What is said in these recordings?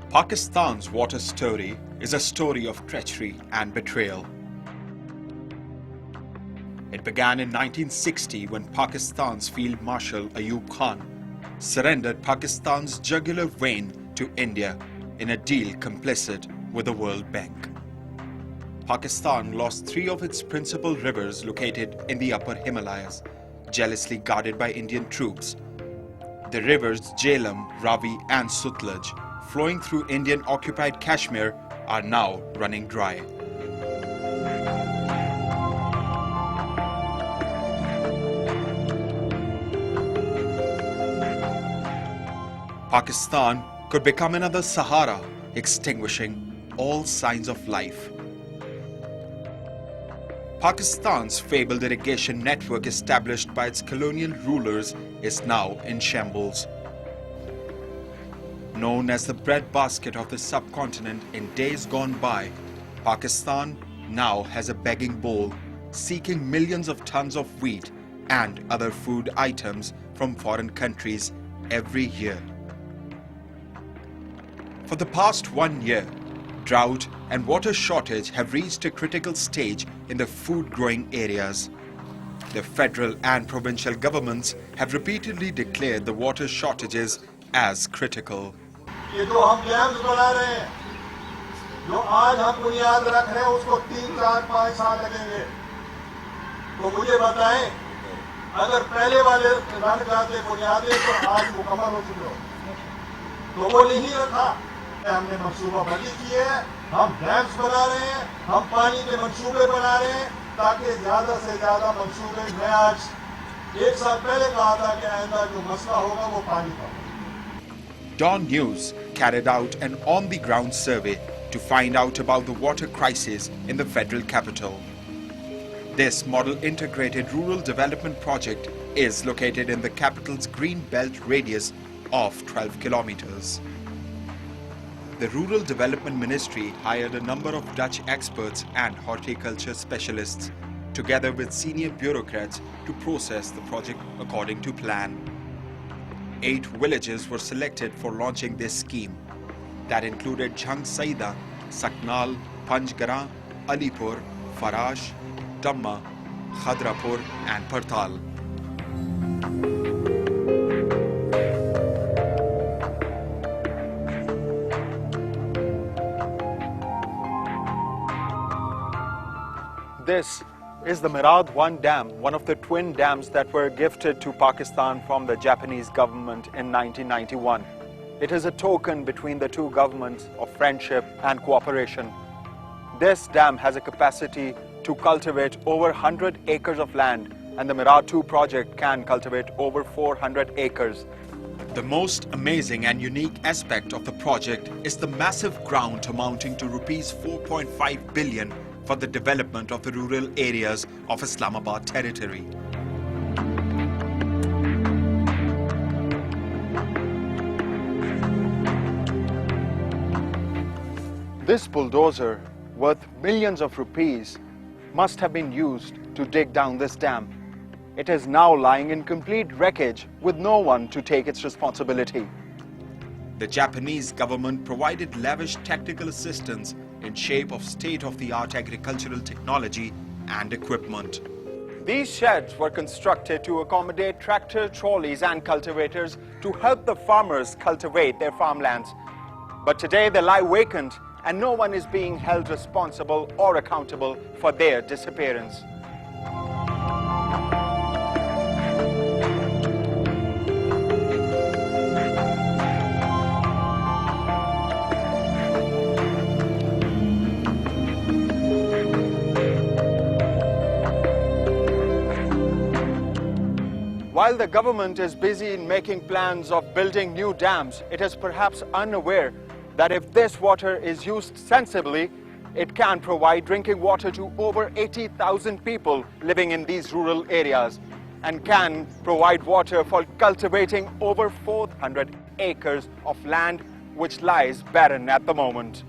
Pakistan's water story is a story of treachery and betrayal. It began in 1960 when Pakistan's Field Marshal Ayub Khan surrendered Pakistan's jugular vein to India in a deal complicit with the World Bank. Pakistan lost three of its principal rivers located in the upper Himalayas, jealously guarded by Indian troops. The rivers Jhelum, Ravi and Sutlej, flowing through Indian-occupied Kashmir, are now running dry. Pakistan could become another Sahara, extinguishing all signs of life. Pakistan's fabled irrigation network established by its colonial rulers is now in shambles. Known as the breadbasket of the subcontinent in days gone by, Pakistan now has a begging bowl seeking millions of tons of wheat and other food items from foreign countries every year. For the past 1 year, drought and water shortage have reached a critical stage in the food-growing areas. The federal and provincial governments have repeatedly declared the water shortages as critical. ये जो हम dams बना रहे हैं, जो आज हम बुनियाद रख रहे हैं, उसको 3, 4, 5 साल लगेंगे। तो मुझे बताएं, अगर पहले वाले रन जाते बुनियादें तो आज मुकम्मल हो चुके हो। तो वो नहीं रखा। हमने मंसूबा बंदी की है, हम डैम्स बना रहे हैं, हम पानी के मंसूबे बना रहे हैं, ताकि ज्यादा से ज्यादा मंसूबे। मैं आज 1 साल पहले कहा था कि आइंदा जो मसला होगा वो पानी का। Dawn News carried out an on-the-ground survey to find out about the water crisis in the federal capital. This model integrated rural development project is located in the capital's green belt radius of 12 kilometers. The Rural Development Ministry hired a number of Dutch experts and horticulture specialists, together with senior bureaucrats, to process the project according to plan. 8 villages were selected for launching this scheme. That included Jhang Saida, Saknal, Panjgara, Alipur, Farash, Damma, Khadrapur and Partal. This is the Mirad 1 dam, one of the twin dams that were gifted to Pakistan from the Japanese government in 1991. It is a token between the two governments of friendship and cooperation. This dam has a capacity to cultivate over 100 acres of land, and the Mirad 2 project can cultivate over 400 acres. The most amazing and unique aspect of the project is the massive grant amounting to rupees 4.5 billion for the development of the rural areas of Islamabad territory. This bulldozer, worth millions of rupees, must have been used to dig down this dam. It is now lying in complete wreckage with no one to take its responsibility. The Japanese government provided lavish technical assistance in shape of state-of-the-art agricultural technology and equipment. These sheds were constructed to accommodate tractor trolleys and cultivators to help the farmers cultivate their farmlands. But today they lie vacant and no one is being held responsible or accountable for their disappearance. While the government is busy in making plans of building new dams, it is perhaps unaware that if this water is used sensibly, it can provide drinking water to over 80,000 people living in these rural areas and can provide water for cultivating over 400 acres of land which lies barren at the moment.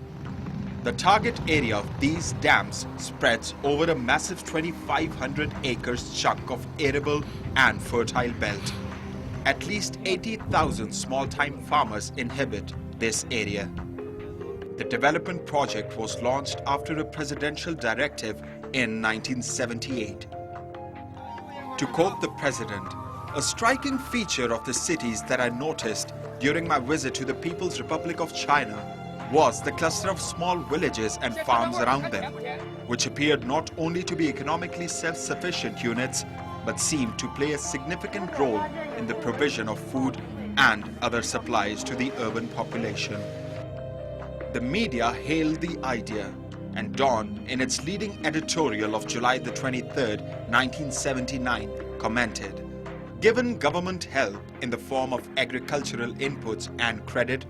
The target area of these dams spreads over a massive 2,500 acres chunk of arable and fertile belt. At least 80,000 small-time farmers inhabit this area. The development project was launched after a presidential directive in 1978. To quote the president, "A striking feature of the cities that I noticed during my visit to the People's Republic of China was the cluster of small villages and farms around them, which appeared not only to be economically self-sufficient units, but seemed to play a significant role in the provision of food and other supplies to the urban population." The media hailed the idea, and Dawn, in its leading editorial of July the 23rd, 1979, commented, "Given government help in the form of agricultural inputs and credit,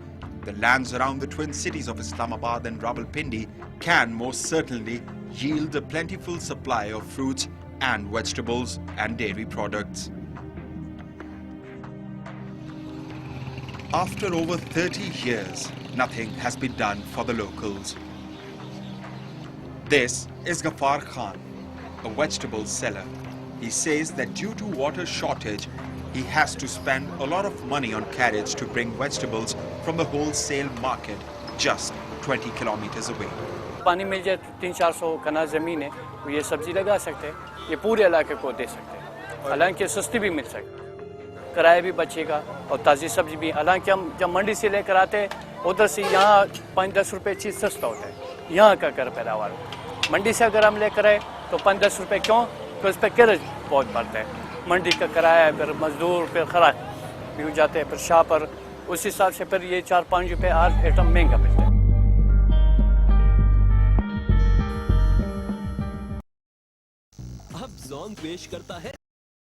the lands around the twin cities of Islamabad and Rawalpindi can most certainly yield a plentiful supply of fruits and vegetables and dairy products." After over 30 years, nothing has been done for the locals. This is Ghaffar Khan, a vegetable seller. He says that due to water shortage, he has to spend a lot of money on carriage to bring vegetables from the wholesale market just 20 kilometers away. पानी मिल जाए तो 300-400 कनाल ज़मीन है, वो ये सब्जी लगा सकते हैं, ये पूरे इलाके को दे सकते हैं, हालांकि सस्ती भी मिल सकती है, किराया भी बचेगा और ताज़ी सब्जी भी। हालांकि हम जब मंडी से लेकर आते हैं उधर से यहाँ 5-10 रुपये चीज़ सस्ता होता है, यहाँ का कर पैदावार। मंडी से अगर हम लेकर आए तो 5-10 रुपये क्यों, तो इस पर किराया बहुत पड़ता है, मंडी का किराया, फिर मजदूर, फिर खराब भी हो जाते हैं, फिर शाह पर, उस हिसाब से फिर ये 4-5 रुपये हर आइटम महंगा मिलता है। अब जॉन पेश करता है